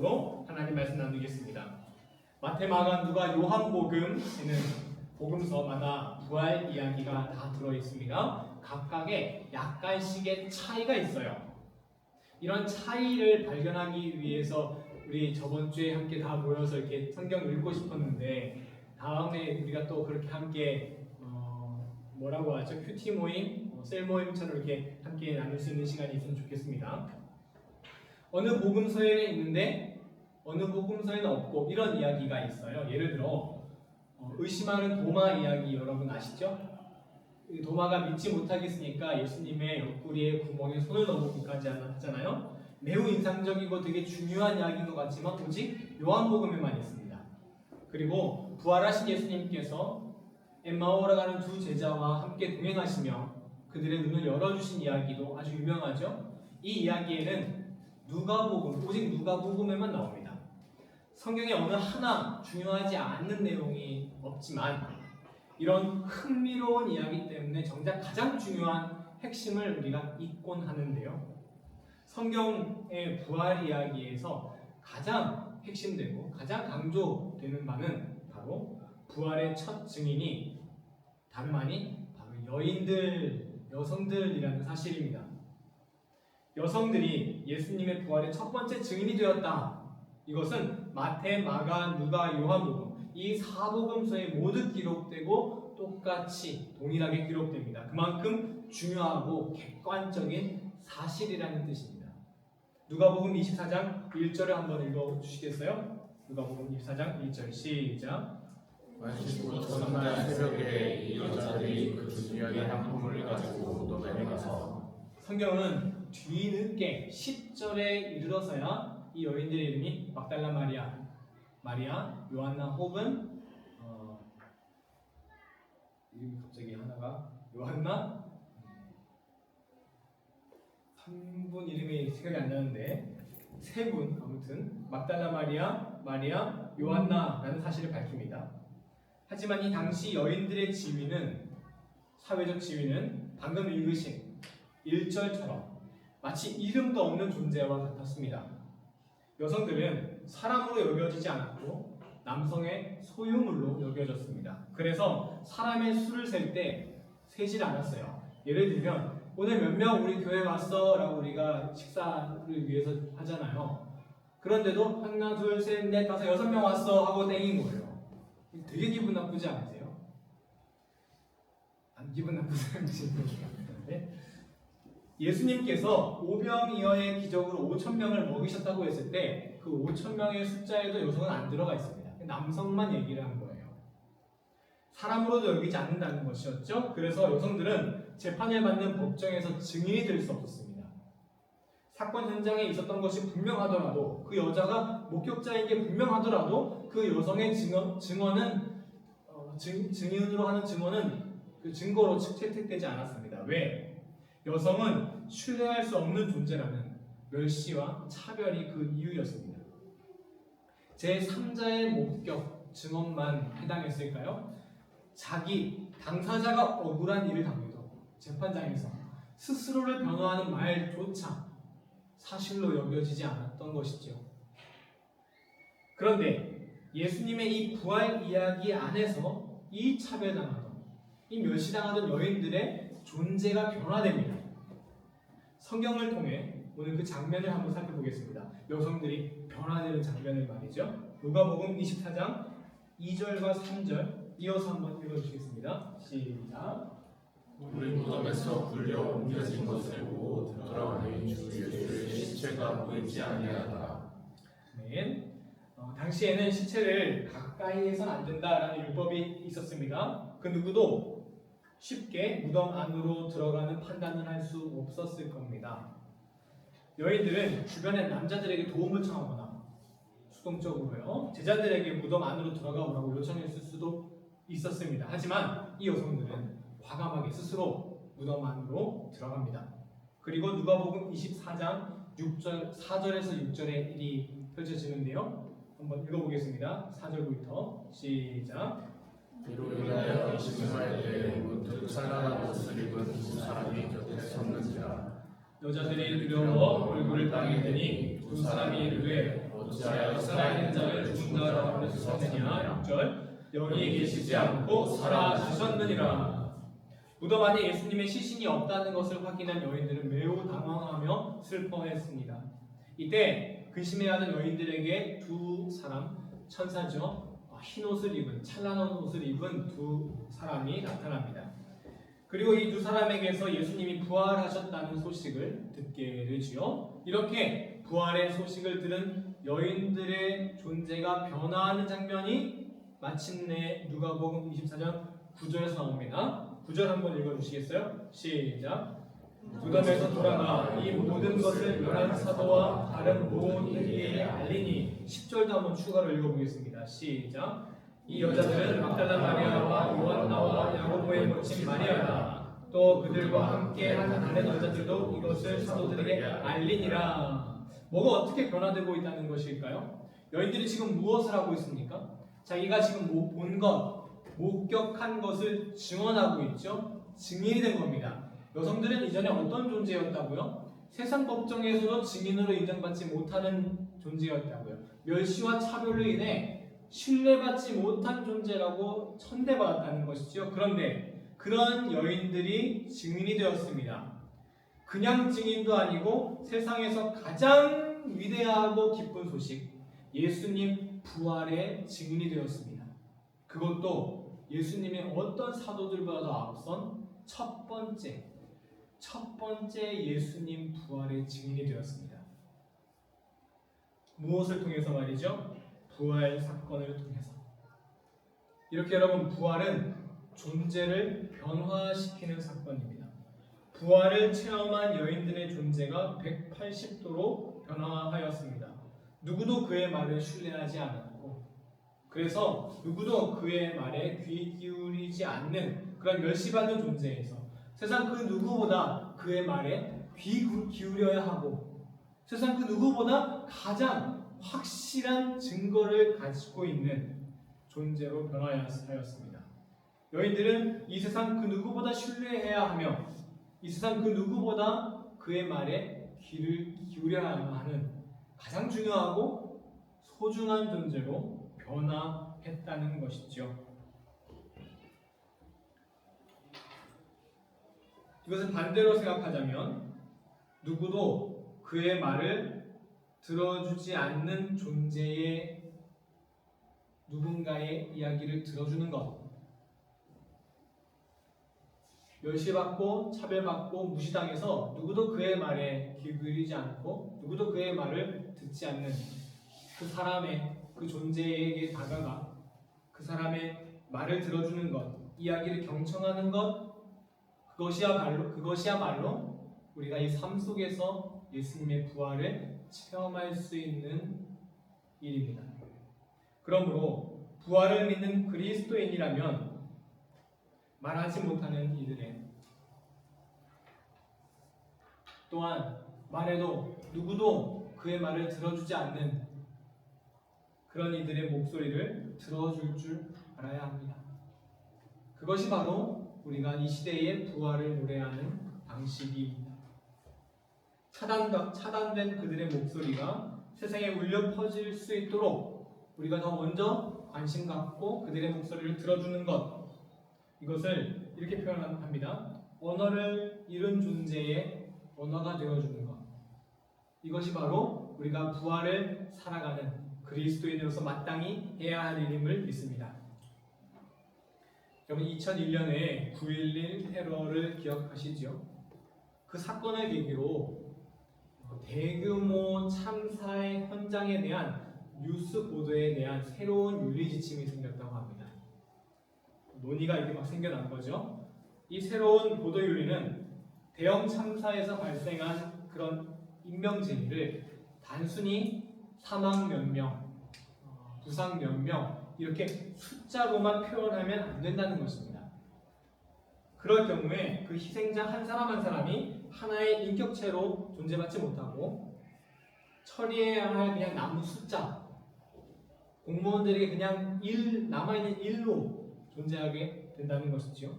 제목으로 하나님 말씀 나누겠습니다. 마태, 마가, 누가, 요한복음에는 복음서마다 부활 이야기가 다 들어있습니다. 각각의 약간씩의 차이가 있어요. 이런 차이를 발견하기 위해서 우리 저번 주에 함께 다 모여서 이렇게 성경 읽고 싶었는데 다음에 우리가 또 그렇게 함께 뭐라고 하죠? 큐티 모임, 셀 모임처럼 이렇게 함께 나눌 수 있는 시간이 있으면 좋겠습니다. 어느 복음서에는 있는데 어느 복음서에는 없고 이런 이야기가 있어요. 예를 들어 의심하는 도마 이야기 여러분 아시죠? 도마가 믿지 못하겠으니까 예수님의 옆구리에 구멍에 손을 넣어보기까지 하잖아요. 매우 인상적이고 되게 중요한 이야기인 것 같지만 오직 요한복음에만 있습니다. 그리고 부활하신 예수님께서 엠마오로 가는 두 제자와 함께 동행하시며 그들의 눈을 열어주신 이야기도 아주 유명하죠. 이 이야기에는 누가복음, 오직 누가복음에만 나옵니다. 성경에 어느 하나 중요하지 않는 내용이 없지만 이런 흥미로운 이야기 때문에 정작 가장 중요한 핵심을 우리가 잊곤 하는데요. 성경의 부활 이야기에서 가장 핵심되고 가장 강조되는 바는 바로 부활의 첫 증인이 다름 아닌 바로 여성들이라는 사실입니다. 여성들이 예수님의 부활의 첫 번째 증인이 되었다. 이것은 마태, 마가, 누가, 요한복음 이 사복음서에 모두 기록되고 똑같이 동일하게 기록됩니다. 그만큼 중요하고 객관적인 사실이라는 뜻입니다. 누가복음 24장 1절을 한번 읽어주시겠어요? 누가복음 24장 1절 시작. 마치고 첫날 새벽에 이 여자들이 그 중요한 향품을 가지고 도단에 가서 성경은 뒤늦게 10절에 이르러서야 이 여인들의 이름이 막달라 마리아, 요한나 혹은 이름이 갑자기 하나가 요한나 한 분 이름이 생각이 안 나는데 세 분 아무튼 막달라 마리아, 요한나라는 사실을 밝힙니다. 하지만 이 당시 여인들의 지위는 사회적 지위는 방금 읽으신 1절처럼 마치 이름도 없는 존재와 같았습니다. 여성들은 사람으로 여겨지지 않았고 남성의 소유물로 여겨졌습니다. 그래서 사람의 수를 셀 때 세질 않았어요. 예를 들면 오늘 몇 명 우리 교회 왔어 라고 우리가 식사를 위해서 하잖아요. 그런데도 하나, 둘, 셋, 넷, 다섯, 6명 왔어 하고 땡인 거예요. 되게 기분 나쁘지 않으세요? 안 기분 나쁘세요? 네? 예수님께서 오병이어의 기적으로 5,000명을 먹이셨다고 했을 때 그 5,000명의 숫자에도 여성은 안 들어가 있습니다. 남성만 얘기를 한 거예요. 사람으로도 여기지 않는다는 것이었죠. 그래서 여성들은 재판을 받는 법정에서 증인이 될 수 없었습니다. 사건 현장에 있었던 것이 분명하더라도 그 여자가 목격자인 게 분명하더라도 그 여성의 증언은 증인으로 하는 증언은 그 증거로 채택되지 않았습니다. 왜? 여성은 신뢰할 수 없는 존재라는 멸시와 차별이 그 이유였습니다. 제3자의 목격 증언만 해당했을까요? 당사자가 억울한 일을 당해도 재판장에서 스스로를 변호하는 말조차 사실로 여겨지지 않았던 것이죠. 그런데 예수님의 이 부활 이야기 안에서 이 차별당하던, 이 멸시당하던 여인들의 존재가 변화됩니다. 성경을 통해 오늘 그 장면을 한번 살펴보겠습니다. 여성들이 변화되는 장면을 말이죠. 누가복음 24장 2절과 3절 이어서 한번 읽어주시겠습니다. 시작. 우리 무덤에서 굴려 옮겨진 것을 보고 돌아오는 주 예수의 시체가 보이지 아니하더라. 네. 당시에는 시체를 가까이에서는 안 된다라는 율법이 있었습니다. 그 누구도 쉽게 무덤 안으로 들어가는 판단을 할 수 없었을 겁니다. 여인들은 주변의 남자들에게 도움을 청하거나 수동적으로요 제자들에게 무덤 안으로 들어가 보라고 요청했을 수도 있었습니다. 하지만 이 여성들은 과감하게 스스로 무덤 안으로 들어갑니다. 그리고 누가복음 24장 4절에서 6절의 일이 펼쳐지는데요. 한번 읽어보겠습니다. 4절부터 시작. 이로 인하여 의심할 때 문득 찬란한 옷을 입은 두 사람이 곁에 섰는지라. 여자들이 두려워 얼굴을 땅에 대니 두 사람이 이르되 어찌하여 받으셨느냐? 6절 여기 계시지 않고 사라지셨느니라. 무덤 안에 예수님의 시신이 없다는 것을 확인한 여인들은 매우 당황하며 슬퍼했습니다. 이때 근심해야 하는 여인들에게 두 사람, 천사죠, 흰 옷을 입은, 찬란한 옷을 입은 두 사람이 나타납니다. 그리고 이 두 사람에게서 예수님이 부활하셨다는 소식을 듣게 되지요. 이렇게 부활의 소식을 들은 여인들의 존재가 변화하는 장면이 마침내 누가복음 24장 9절에서 나옵니다. 9절 한번 읽어주시겠어요? 시작. 무덤에서 돌아가 이 모든 것을 열한 사도와 다른 모든에게 알리니. 10절도 한번 추가로 읽어보겠습니다. 시작. 이 여자들은 막달라 마리아와 요한나와 야고보의 모친 마리아다. 또 그들과 함께 한 다른 여자들도 이것을 사도들에게 알리니라. 뭐가 어떻게 변화되고 있다는 것일까요? 여인들이 지금 무엇을 하고 있습니까? 자기가 지금 본 것, 목격한 것을 증언하고 있죠. 증인이 된 겁니다. 여성들은 이전에 어떤 존재였다고요? 세상 법정에서도 증인으로 인정받지 못하는 존재였다고요. 멸시와 차별로 인해 신뢰받지 못한 존재라고 천대받았다는 것이죠. 그런데 그런 여인들이 증인이 되었습니다. 그냥 증인도 아니고 세상에서 가장 위대하고 기쁜 소식, 예수님 부활의 증인이 되었습니다. 그것도 예수님의 어떤 사도들보다도 앞선 첫 번째 예수님 부활의 증인이 되었습니다. 무엇을 통해서 말이죠? 부활 사건을 통해서. 이렇게 여러분, 부활은 존재를 변화시키는 사건입니다. 부활을 체험한 여인들의 존재가 180도로 변화하였습니다. 누구도 그의 말을 신뢰하지 않았고, 그래서 누구도 그의 말에 귀 기울이지 않는 그런 멸시받는 존재에서 세상 그 누구보다 그의 말에 귀 기울여야 하고, 세상 그 누구보다 가장 확실한 증거를 가지고 있는 존재로 변화하였습니다. 여인들은 이 세상 그 누구보다 신뢰해야 하며, 이 세상 그 누구보다 그의 말에 귀를 기울여야 하는 가장 중요하고 소중한 존재로 변화했다는 것이죠. 이것을 반대로 생각하자면, 누구도 그의 말을 들어주지 않는 존재의 누군가의 이야기를 들어주는 것, 멸시받고 차별받고 무시당해서 누구도 그의 말에 귀 기울이지 않고 누구도 그의 말을 듣지 않는 그 사람의, 그 존재에게 다가가 그 사람의 말을 들어주는 것, 이야기를 경청하는 것, 그것이야말로 우리가 이 삶 속에서 예수님의 부활을 체험할 수 있는 일입니다. 그러므로 부활을 믿는 그리스도인이라면 말하지 못하는 이들의, 또한 말해도 누구도 그의 말을 들어주지 않는 그런 이들의 목소리를 들어줄 줄 알아야 합니다. 그것이 바로 우리가 이 시대의 부활을 노래하는 방식입니다. 차단된 그들의 목소리가 세상에 울려 퍼질 수 있도록 우리가 더 먼저 관심 갖고 그들의 목소리를 들어주는 것, 이것을 이렇게 표현합니다. 언어를 잃은 존재의 언어가 되어주는 것. 이것이 바로 우리가 부활을 살아가는 그리스도인으로서 마땅히 해야 할 일임을 믿습니다. 여러분, 2001년에 9.11 테러를 기억하시죠? 그 사건을 계기로 대규모 참사의 현장에 대한 뉴스 보도에 대한 새로운 윤리 지침이 생겼다고 합니다. 논의가 이렇게 막 생겨난 거죠. 이 새로운 보도 윤리는 대형 참사에서 발생한 그런 인명재해를 단순히 사망 몇 명, 부상 몇 명 이렇게 숫자로만 표현하면 안 된다는 것입니다. 그럴 경우에 그 희생자 한 사람 한 사람이 하나의 인격체로 존재받지 못하고 처리해야 할 그냥 남은 숫자, 공무원들에게 그냥 남아있는 일로 존재하게 된다는 것이죠.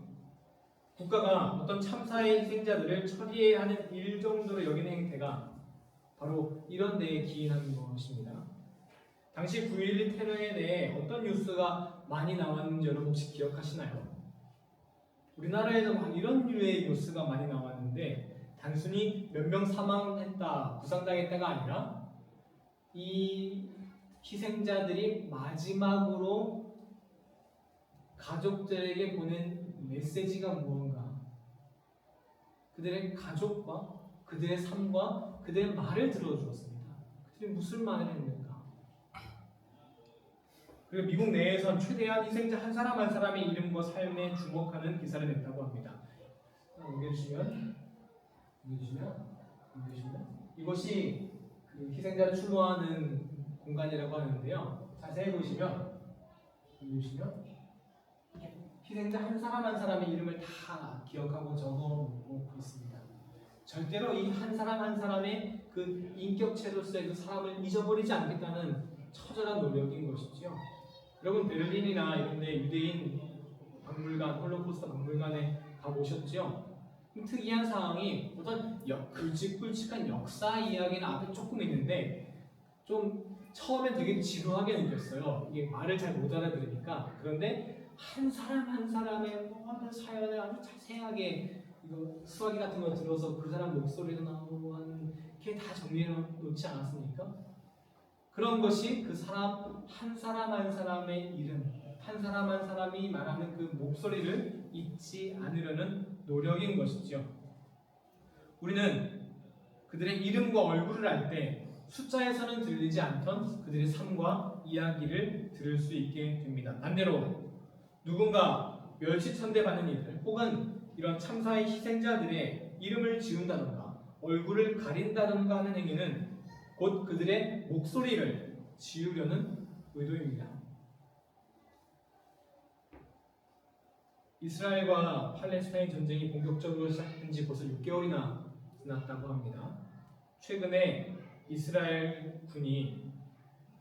국가가 어떤 참사의 희생자들을 처리해야 하는 일 정도로 여기는 행태가 바로 이런 데에 기인하는 것입니다. 당시 9.11 테러에 대해 어떤 뉴스가 많이 나왔는지 여러분 혹시 기억하시나요? 우리나라에도 막 이런 류의 뉴스가 많이 나왔는데 단순히 몇 명 사망했다, 부상당했다가 아니라 이 희생자들이 마지막으로 가족들에게 보낸 메시지가 무언가, 그들의 가족과 그들의 삶과 그들의 말을 들어주었습니다. 그들이 무슨 말을 했는가? 그리고 미국 내에선 최대한 희생자 한 사람 한 사람의 이름과 삶에 주목하는 기사를 냈다고 합니다. 옮겨주시면 이것이 그 희생자를 추모하는 공간이라고 하는데요. 자세히 보시면 희생자 한 사람 한 사람의 이름을 다 기억하고 적어놓고 있습니다. 절대로 이 한 사람 한 사람의 그 인격체로서의 그 사람을 잊어버리지 않겠다는 처절한 노력인 것이죠. 여러분 베를린이나 이런 데 유대인 박물관, 홀로코스트 박물관에 가보셨죠? 특이한 사항이 어떤 굵직굵직한 역사 이야기는 앞에 조금 있는데 좀 처음엔 되게 지루하게 느꼈어요. 이게 말을 잘 못 알아들으니까. 그런데 한 사람 한 사람의 모든 사연을 아주 자세하게 이거 수화기 같은 거 들어서 그 사람 목소리도 나오고 하는 게 다 정리해 놓지 않았습니까? 그런 것이 그 사람 한 사람의 이름, 한 사람 한 사람이 말하는 그 목소리를 잊지 않으려는 노력인 것이죠. 우리는 그들의 이름과 얼굴을 알 때 숫자에서는 들리지 않던 그들의 삶과 이야기를 들을 수 있게 됩니다. 반대로 누군가 멸시천대받는 이들 혹은 이런 참사의 희생자들의 이름을 지운다던가 얼굴을 가린다던가 하는 행위는 곧 그들의 목소리를 지우려는 의도입니다. 이스라엘과 팔레스타인 전쟁이 본격적으로 시작된 지 벌써 6개월이나 지났다고 합니다. 최근에 이스라엘 군이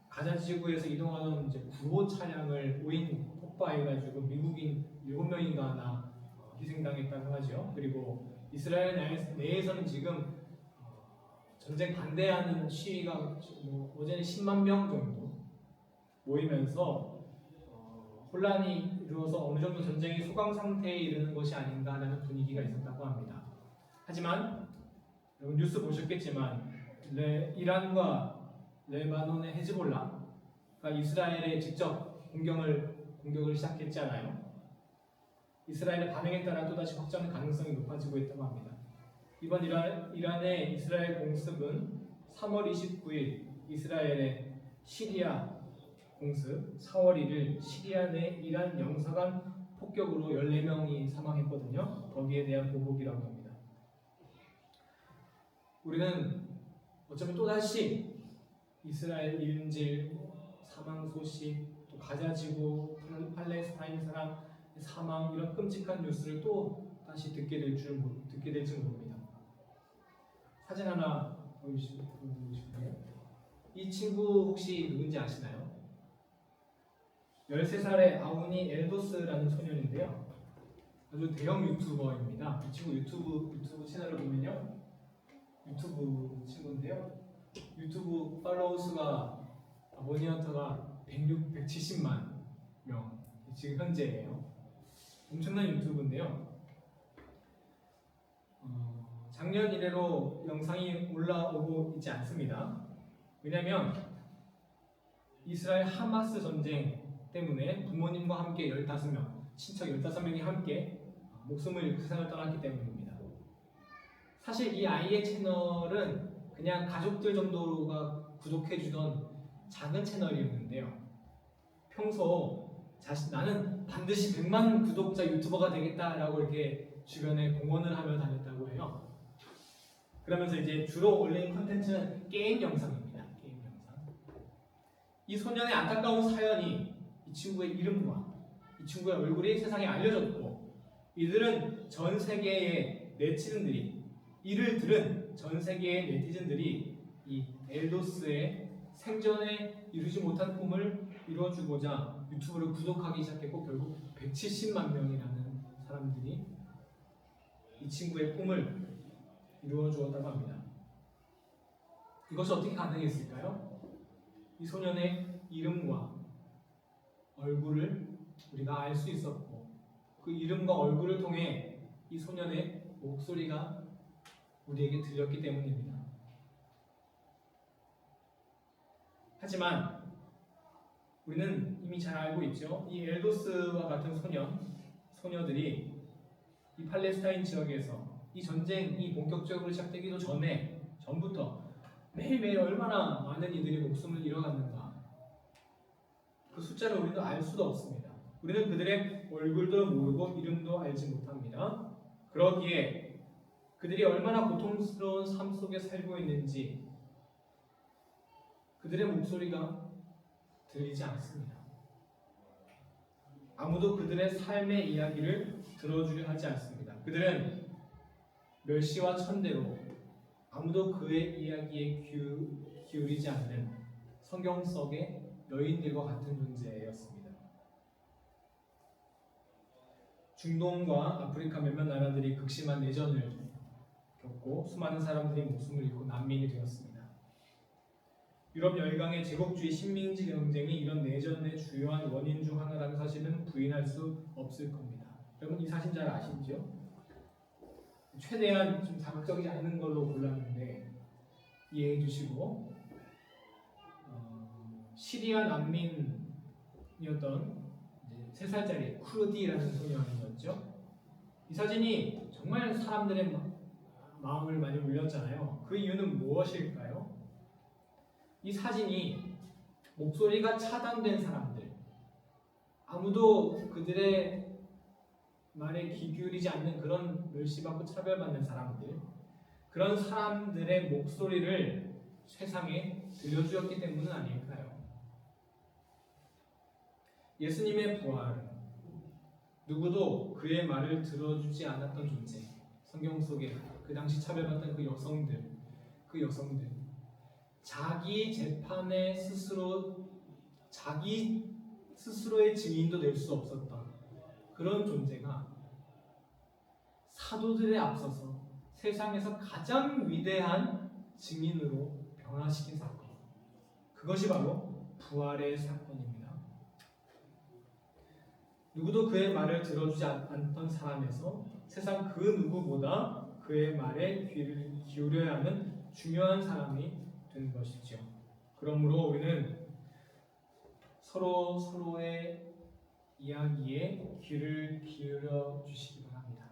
가자 지구에서 이동하던 구호 차량을 5인 폭파해가지고 미국인 7명인가 하나 희생당했다고 하죠. 그리고 이스라엘 내에서는 지금 전쟁 반대하는 시위가 어제는 10만 명 정도 모이면서 혼란이 이루어서 어느 정도 전쟁이 소강 상태에 이르는 것이 아닌가라는 분위기가 있었다고 합니다. 하지만 여러분 뉴스 보셨겠지만 이란과 레바논의 헤즈볼라가 이스라엘에 직접 공격을 시작했잖아요. 이스라엘의 반응에 따라 또다시 확장 가능성이 높아지고 있다고 합니다. 이번 이란의 이스라엘 공습은 3월 29일 이스라엘의 시리아 공습, 4월 1일 시리아 내 이란 영사관 폭격으로 14명이 사망했거든요. 거기에 대한 보복이라고 합니다. 우리는 어쩌면 또다시 이스라엘 인질 사망 소식, 또 가자지구, 팔레스타인 사람 사망 이런 끔찍한 뉴스를 또 다시 듣게 될지 모릅니다. 사진 하나 보여주실까요? 이 친구 혹시 누군지 아시나요? 13살의 아우니 엘도스라는 소년인데요. 아주 대형 유튜버입니다. 이 친구 유튜브 채널을 보면요. 유튜브 친구인데요. 유튜브 팔로워 수가 모니터가 170만 명 지금 현재예요. 엄청난 유튜브인데요. 작년 이래로 영상이 올라오고 있지 않습니다. 왜냐하면 이스라엘 하마스 전쟁 때문에 부모님과 함께 15명, 친척 15명이 함께 목숨을 잃고 세상을 떠났기 때문입니다. 사실 이 아이의 채널은 그냥 가족들 정도가 구독해주던 작은 채널이었는데요. 평소 나는 반드시 100만 구독자 유튜버가 되겠다라고 이렇게 주변에 공언을 하며 다녔다고 해요. 그러면서 이제 주로 올린 콘텐츠는 게임 영상입니다. 게임 영상. 이 소년의 안타까운 사연이 이 친구의 이름과 이 친구의 얼굴이 세상에 알려졌고 이들은 전 세계의 네티즌들이 이를 들은 전 세계의 네티즌들이 이 엘도스의 생전에 이루지 못한 꿈을 이루어주고자 유튜브를 구독하기 시작했고 결국 170만 명이라는 사람들이 이 친구의 꿈을 이루어 주었다고 합니다. 이것이 어떻게 가능했을까요? 이 소년의 이름과 얼굴을 우리가 알 수 있었고 그 이름과 얼굴을 통해 이 소년의 목소리가 우리에게 들렸기 때문입니다. 하지만 우리는 이미 잘 알고 있죠. 이 엘도스와 같은 소녀들이 이 팔레스타인 지역에서 이 전쟁이 본격적으로 시작되기도 전부터 매일매일 얼마나 많은 이들이 목숨을 잃어갔는가. 그 숫자를 우리는 알 수도 없습니다. 우리는 그들의 얼굴도 모르고 이름도 알지 못합니다. 그러기에 그들이 얼마나 고통스러운 삶 속에 살고 있는지 그들의 목소리가 들리지 않습니다. 아무도 그들의 삶의 이야기를 들어주려 하지 않습니다. 그들은 멸시와 천대로 아무도 그의 이야기에 기울이지 않는 성경 속의 여인들과 같은 존재였습니다. 중동과 아프리카 몇몇 나라들이 극심한 내전을 겪고 수많은 사람들이 목숨을 잃고 난민이 되었습니다. 유럽 열강의 제국주의 식민지 경쟁이 이런 내전의 주요한 원인 중 하나라는 사실은 부인할 수 없을 겁니다. 여러분 이 사실 잘 아시죠? 최대한 좀 자극적이지 않은 걸로 골랐는데 이해해 주시고 시리아 난민이었던 3살짜리 쿠르디라는 소년이었죠. 이 사진이 정말 사람들의 마음을 많이 울렸잖아요. 그 이유는 무엇일까요? 이 사진이 목소리가 차단된 사람들, 아무도 그들의 말에 귀 기울이지 않는 그런 멸시받고 차별받는 사람들, 그런 사람들의 목소리를 세상에 들려주었기 때문은 아닐까요? 예수님의 부활은 누구도 그의 말을 들어주지 않았던 존재, 성경 속에 그 당시 차별받던 그 여성들 자기 재판에 자기 스스로의 증인도 낼 수 없었던 그런 존재가 사도들에 앞서서 세상에서 가장 위대한 증인으로 변화시킨 사건, 그것이 바로 부활의 사건입니다. 누구도 그의 말을 들어주지 않던 사람에서 세상 그 누구보다 그의 말에 귀를 기울여야 하는 중요한 사람이 된 것이죠. 그러므로 우리는 서로의 이야기에 귀를 기울여 주시기 바랍니다.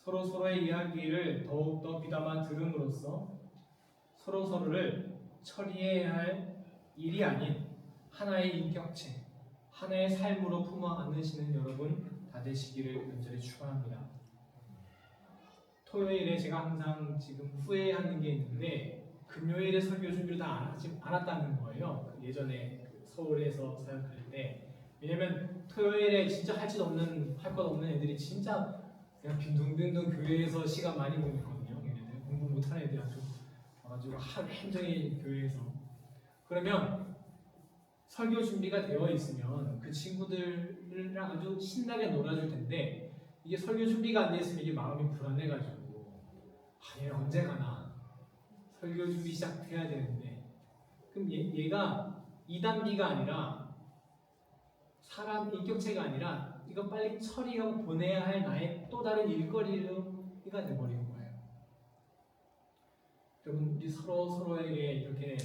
서로의 이야기를 더욱더 귀담아 들음으로써 서로를 처리해야 할 일이 아닌 하나의 인격체, 하나의 삶으로 품어 안으시는 여러분 다 되시기를 간절히 축원합니다. 토요일에 제가 항상 지금 후회하는 게 있는데 금요일에 설교 준비를 다 않았다는 거예요. 예전에 서울에서 사역할 때. 왜냐면 토요일에 진짜 할 것 없는 애들이 진짜 그냥 빈둥빈둥 교회에서 시간 많이 보냈거든요. 얘네들 공부 못하는 애들 아주 와가지고 하루 종일 교회에서. 그러면 설교 준비가 되어 있으면 그 친구들이랑 아주 신나게 놀아줄 텐데 이게 설교 준비가 안 돼 있으면 이게 마음이 불안해가지고 얘는 언제 가나 설교 준비 시작해야 되는데 그럼 얘가 이단비가 아니라 사람 인격체가 아니라 이거 빨리 처리하고 보내야 할 나의 또 다른 일거리가 돼버리는 거예요. 여러분 우리 서로에게 이렇게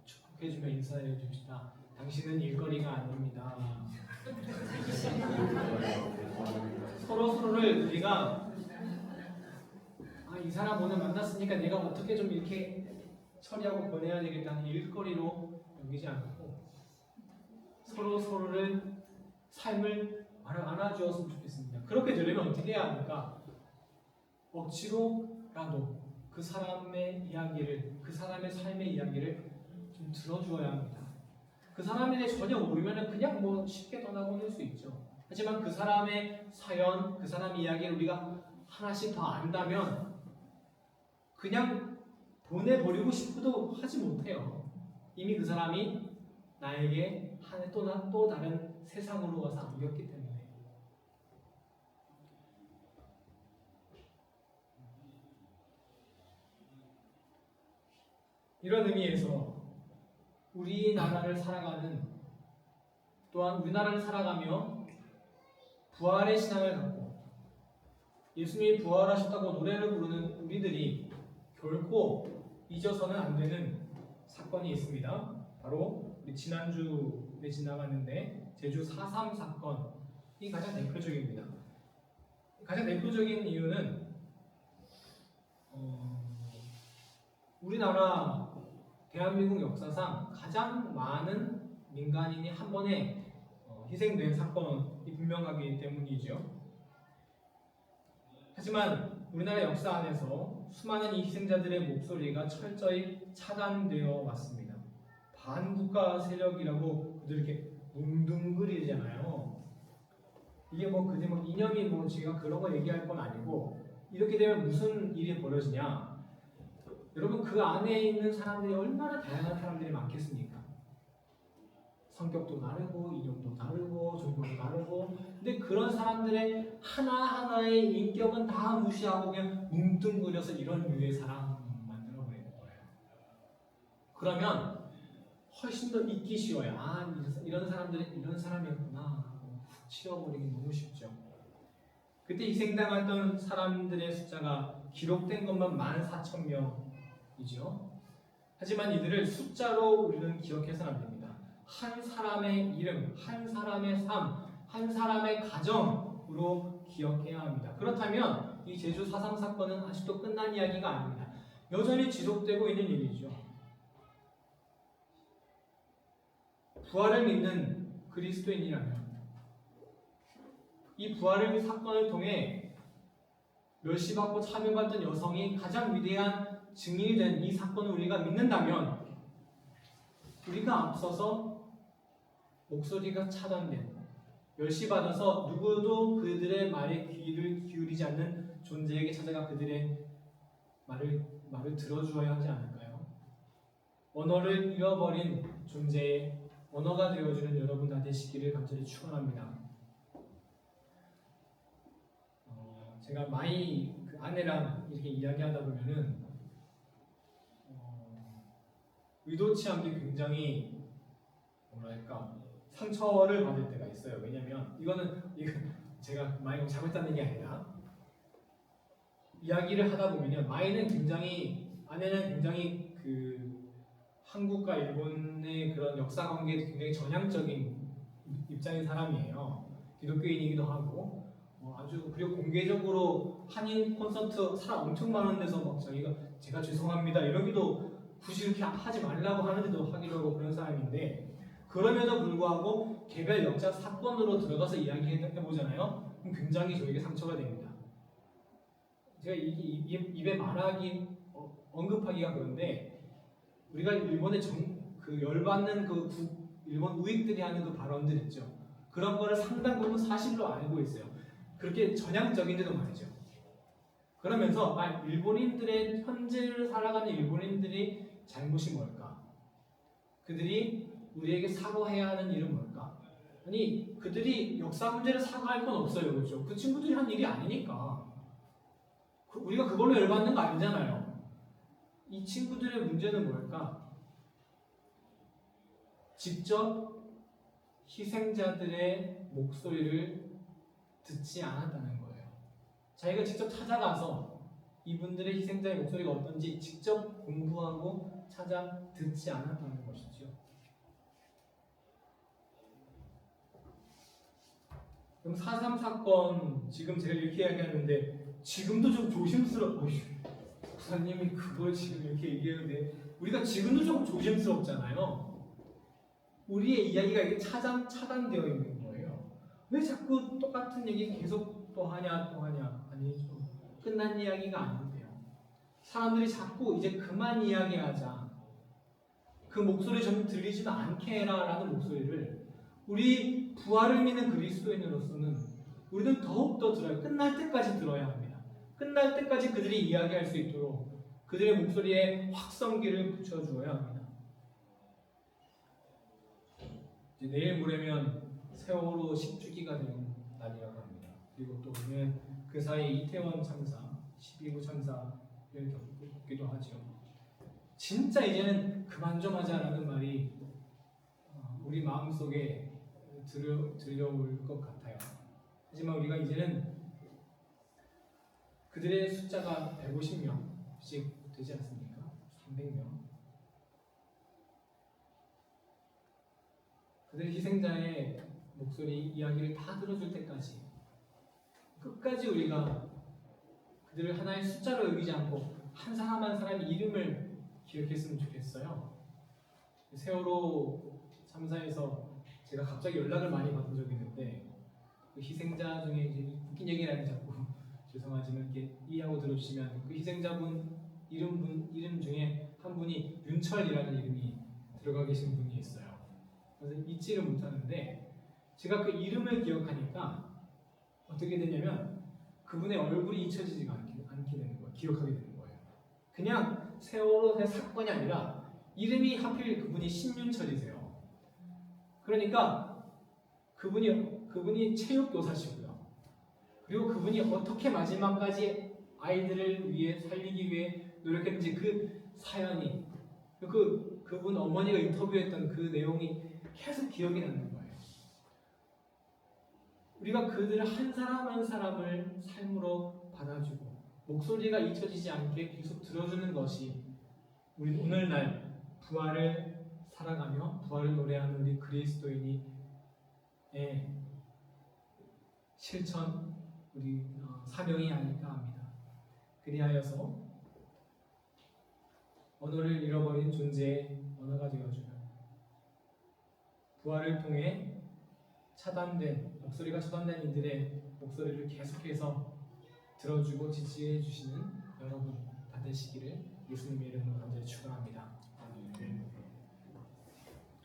축복해주며 인사해 줍시다. 당신은 일거리가 아닙니다. 서로를 우리가 이 사람 오늘 만났으니까 내가 어떻게 좀 이렇게 처리하고 보내야 되겠다는 일거리로 여기지 않고 서로를 삶을 안아주었으면 좋겠습니다. 그렇게 되려면 어떻게 해야 합니까? 억지로라도 그 사람의 이야기를, 그 사람의 삶의 이야기를 좀 들어주어야 합니다. 그 사람에 대해 전혀 모르면 그냥 쉽게 떠나보낼 수 있죠. 하지만 그 사람의 사연, 그 사람의 이야기를 우리가 하나씩 더 안다면 그냥 보내버리고 싶어도 하지 못해요. 이미 그 사람이 나에게 또 다른 세상으로 와서 안겼기 때문에. 이런 의미에서 우리나라를 살아가는 또한 우리나라를 살아가며 부활의 신앙을 갖고 예수님이 부활하셨다고 노래를 부르는 우리들이 결코 잊어서는 안 되는 사건이 있습니다. 바로 우리 지난주에 지나갔는데 제주 4.3 사건이 가장 대표적입니다. 가장 대표적인 이유는 우리나라 대한민국 역사상 가장 많은 민간인이 한 번에 희생된 사건이 분명하기 때문이죠. 하지만 우리나라 역사 안에서 수많은 이 희생자들의 목소리가 철저히 차단되어 왔습니다. 반국가 세력이라고 그들 이렇게 뭉둥그리잖아요. 이게 그들 이념이 제가 그런 거 얘기할 건 아니고 이렇게 되면 무슨 일이 벌어지냐? 여러분 그 안에 있는 사람들이 얼마나 다양한 사람들이 많겠습니까? 성격도 다르고 이름도 다르고 종교도 다르고 근데 그런 사람들의 하나하나의 인격은 다 무시하고 그냥 뭉뚱그려서 이런 류의 사람 만들어버리는 거예요. 그러면 훨씬 더 잊기 쉬워요. 이런 사람들은 이런 사람이었구나. 치워버리기 너무 쉽죠. 그때 희생당했던 사람들의 숫자가 기록된 것만 14,000명이죠. 하지만 이들을 숫자로 우리는 기억해서는 안 됩니다. 한 사람의 이름, 한 사람의 삶, 한 사람의 가정으로 기억해야 합니다. 그렇다면 이 제주 4.3 사건은 아직도 끝난 이야기가 아닙니다. 여전히 지속되고 있는 일이죠. 부활을 믿는 그리스도인이라면 이 부활의 사건을 통해 멸시받고 차별받던 여성이 가장 위대한 증인이 된 이 사건을 우리가 믿는다면 우리가 앞서서 목소리가 차단된 멸시받아서 누구도 그들의 말에 귀를 기울이지 않는 존재에게 찾아가 그들의 말을 들어주어야 하지 않을까요? 언어를 잃어버린 존재의 언어가 되어주는 여러분 다 되시기를 간절히 축원합니다. 제가 마이 그 아내랑 이렇게 이야기하다 보면은 의도치 않게 굉장히 상처를 받을 때가 있어요. 왜냐면 이거는 제가 마이가 잘못했다는 게 아니라 이야기를 하다 보면요, 아내는 굉장히 그 한국과 일본의 그런 역사 관계에 굉장히 전향적인 입장인 사람이에요. 기독교인이기도 하고 그리고 공개적으로 한인 콘서트 사람 엄청 많은 데서 막 제가 죄송합니다 이러기도 굳이 이렇게 하지 말라고 하는데도 하기도 하고 그런 사람인데 그럼에도 불구하고 개별 역사 사건으로 들어가서 이야기해보잖아요. 그럼 굉장히 저에게 상처가 됩니다. 제가 입에 말하기 언급하기가 그런데 우리가 일본의 열받는 일본 우익들이 하는 그 발언들 있죠. 그런 거를 상당 부분 사실로 알고 있어요. 그렇게 전향적인데도 말이죠. 그러면서 일본인들의 현재를 살아가는 일본인들이 잘못이 뭘까? 그들이 우리에게 사과해야 하는 일은 뭘까? 아니 그들이 역사 문제를 사과할 건 없어요, 그렇죠? 그 친구들이 한 일이 아니니까 우리가 그걸로 열받는 거 아니잖아요. 이 친구들의 문제는 뭘까? 직접 희생자들의 목소리를 듣지 않았다는 거예요. 자기가 직접 찾아가서 이분들의 희생자의 목소리가 어떤지 직접 공부하고 찾아 듣지 않았다는 것이죠. 그럼 4.3 사건 지금 제가 이렇게 이야기하는데 지금도 좀 조심스럽고 부사님이 그걸 지금 이렇게 얘기하는데 우리가 지금도 좀 조심스럽잖아요. 우리의 이야기가 이게 차단되어 있는 거예요. 왜 자꾸 똑같은 얘기 계속 또 하냐 아니죠. 끝난 이야기가 아닌데요. 사람들이 자꾸 이제 그만 이야기하자, 그 목소리 좀 들리지도 않게 해라 라는 목소리를 우리 부활을 믿는 그리스도인으로서는 우리는 더욱더 들어야, 끝날 때까지 들어야 합니다. 끝날 때까지 그들이 이야기할 수 있도록 그들의 목소리에 확성기를 붙여주어야 합니다. 이제 내일 모레면 세월호 10주기가 되는 날이라고 합니다. 그리고 또 오늘 그 사이에 이태원 참사, 12구 참사를 겪기도 하죠. 진짜 이제는 그만 좀 하자라는 말이 우리 마음속에 들려올 것 같아요. 하지만 우리가 이제는 그들의 숫자가 150명씩 되지 않습니까? 300명. 그들의 희생자의 목소리, 이야기를 다 들어줄 때까지 끝까지 우리가 그들을 하나의 숫자로 여기지 않고 한 사람 한 사람의 이름을 기억했으면 좋겠어요. 세월호 참사에서 제가 갑자기 연락을 많이 받은 적이 있는데 그 희생자 중에 이제 웃긴 얘기라니 자꾸 죄송하지만 이렇게 이해하고 들어주시면 그 희생자분 이름 중에 한 분이 윤철이라는 이름이 들어가 계신 분이 있어요. 그래서 잊지를 못하는데 제가 그 이름을 기억하니까 어떻게 되냐면 그분의 얼굴이 잊혀지지가 않게 되는 거예요. 기억하게 되는 거예요. 그냥 세월호의 사건이 아니라 이름이 하필 그분이 신윤철이세요. 그러니까 그분이 체육교사시고요. 그리고 그분이 어떻게 마지막까지 아이들을 위해 살리기 위해 노력했는지 그 사연이 그분 어머니가 인터뷰했던 그 내용이 계속 기억이 나는 거예요. 우리가 그들을 한 사람 한 사람을 삶으로 받아주고 목소리가 잊혀지지 않게 계속 들어주는 것이 우리 오늘날 부활을 살아가며 부활을 노래하는 우리 그리스도인의 실천, 우리 사명이 아닐까 합니다. 그리하여서 언어를 잃어버린 존재의 언어가 되어주는 부활을 통해 목소리가 차단된 이들의 목소리를 계속해서 들어주고 지지해 주시는 여러분 다 되시기를 예수님의 이름으로 간절히 축원합니다.